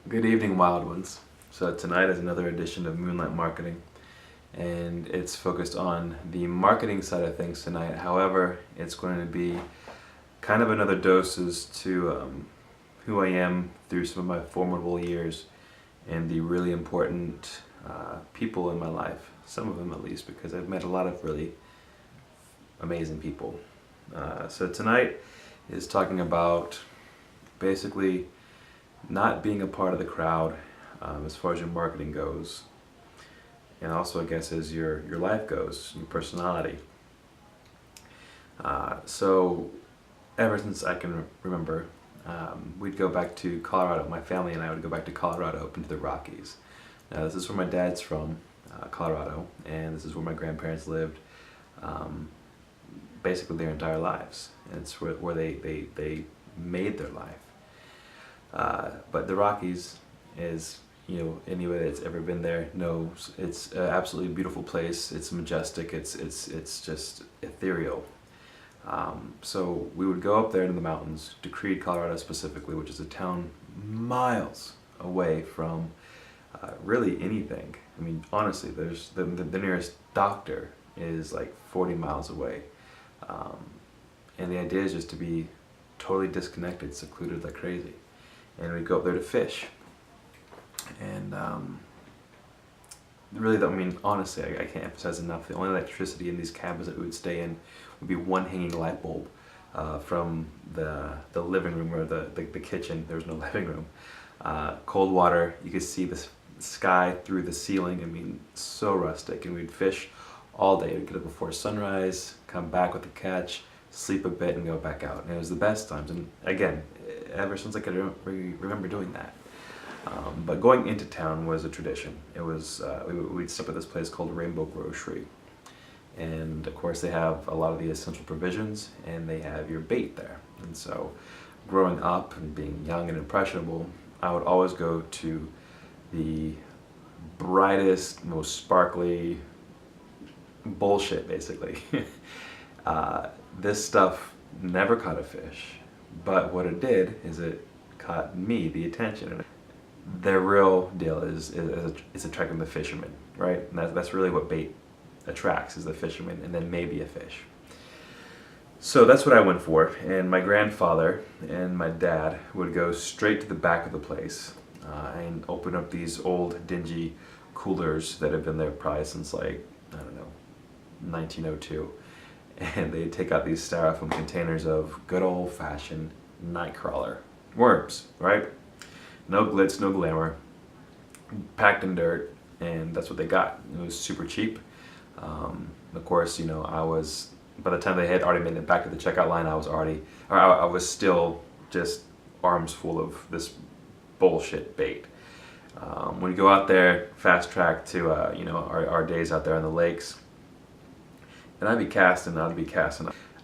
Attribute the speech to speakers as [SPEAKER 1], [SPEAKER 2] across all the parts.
[SPEAKER 1] Good evening, wild ones. So tonight is another edition of Moonlight Marketing, and it's focused on the marketing side of things tonight. However, it's going to be kind of another doses to who I am through some of my formidable years and the really important people in my life. Some of them at least, because I've met a lot of really amazing people. So tonight is talking about basically not being a part of the crowd as far as your marketing goes, and also I guess as your life goes, your personality. So ever since I can remember, we'd go back to Colorado. My family and I would go back to Colorado, up into the Rockies. Now this is where my dad's from, Colorado, and this is where my grandparents lived basically their entire lives. And it's where they made their life. But the Rockies is, anybody that's ever been there knows it's an absolutely beautiful place. It's majestic. It's just ethereal. So we would go up there into the mountains to Creede, Colorado specifically, which is a town miles away from really anything. I mean, honestly, there's the nearest doctor is like 40 miles away. And the idea is just to be totally disconnected, secluded like crazy. And we'd go up there to fish. And really, honestly, I can't emphasize enough, the only electricity in these cabins that we would stay in would be one hanging light bulb from the living room or the kitchen. There was no living room. Cold water, you could see the sky through the ceiling. I mean, so rustic. And we'd fish all day. We'd get up before sunrise, come back with a catch, sleep a bit, and go back out. And it was the best times. And again, ever since I could remember doing that. But going into town was a tradition. It was we'd stop at this place called Rainbow Grocery, and of course they have a lot of the essential provisions, and they have your bait there. And so, growing up and being young and impressionable, I would always go to the brightest, most sparkly bullshit, basically. This stuff never caught a fish, but what it did is it caught me the attention. Their real deal is attracting the fishermen, right? And that's really what bait attracts, is the fishermen, and then maybe a fish. So that's what I went for, and my grandfather and my dad would go straight to the back of the place and open up these old dingy coolers that have been there probably since, like, I don't know, 1902. And they'd take out these styrofoam containers of good old-fashioned nightcrawler worms, right? No glitz, no glamour, packed in dirt, and that's what they got. It was super cheap. Of course, I was, by the time they had already made it back to the checkout line, I was still just arms full of this bullshit bait. When you go out there, fast track to our days out there on the lakes, and I'd be casting.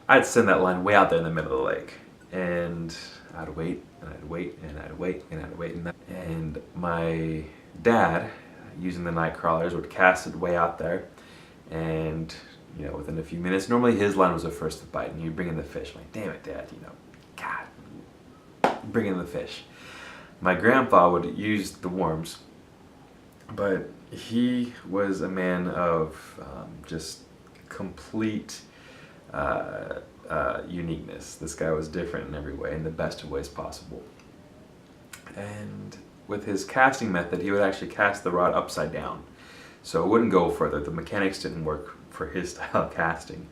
[SPEAKER 1] I'd send that line way out there in the middle of the lake, and I'd wait, and I'd wait, and I'd wait, and I'd wait, and my dad, using the night crawlers, would cast it way out there, and within a few minutes, normally his line was the first to bite, and he'd bring in the fish. I'm like, damn it, Dad, God, bring in the fish. My grandpa would use the worms, but he was a man of just complete uniqueness. This guy was different in every way, in the best of ways possible. And with his casting method, he would actually cast the rod upside down, so it wouldn't go further. The mechanics didn't work for his style of casting.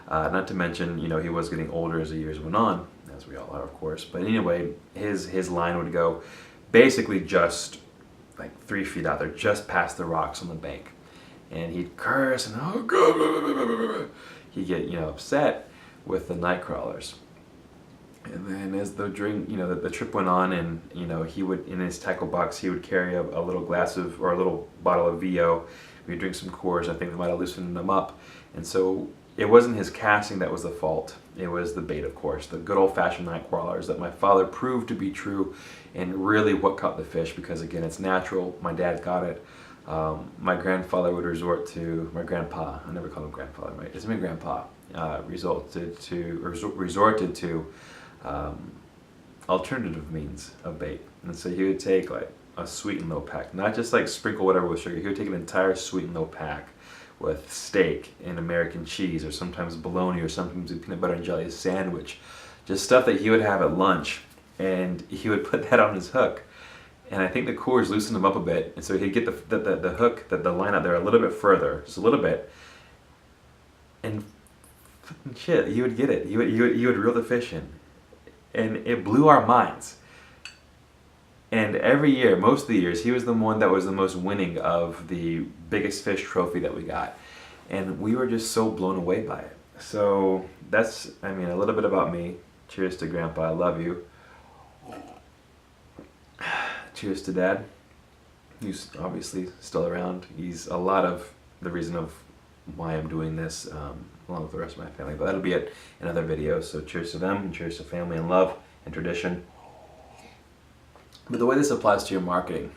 [SPEAKER 1] Not to mention, he was getting older as the years went on, as we all are, of course. But anyway, his line would go basically just like 3 feet out there, just past the rocks on the bank. And he'd curse and he'd get upset with the night crawlers. And then as the trip went on, and he would, in his tackle box, he would carry a little glass of, or a little bottle of VO. We'd drink some Coors. I think they might have loosened them up. And so it wasn't his casting that was the fault. It was the bait, of course, the good old-fashioned night crawlers that my father proved to be true, and really what caught the fish, because again, it's natural. My dad got it. My grandfather would resort to, my grandpa, I never call him grandfather, right? It's my grandpa, resorted to alternative means of bait. And so he would take like a sweet and low pack. Not just like sprinkle whatever with sugar. He would take an entire sweet and low pack with steak and American cheese, or sometimes bologna, or sometimes a peanut butter and jelly sandwich. Just stuff that he would have at lunch, and he would put that on his hook. And I think the coolers loosened him up a bit, and so he'd get the hook, the line out there a little bit further, just a little bit, and fucking shit, he would get it. He would reel the fish in, and it blew our minds. And every year, most of the years, he was the one that was the most winning of the biggest fish trophy that we got. And we were just so blown away by it. So that's, I mean, a little bit about me. Cheers to Grandpa, I love you. Cheers to Dad. He's obviously still around. He's a lot of the reason of why I'm doing this, along with the rest of my family. But that'll be it in other videos. So cheers to them, and cheers to family and love and tradition. But the way this applies to your marketing,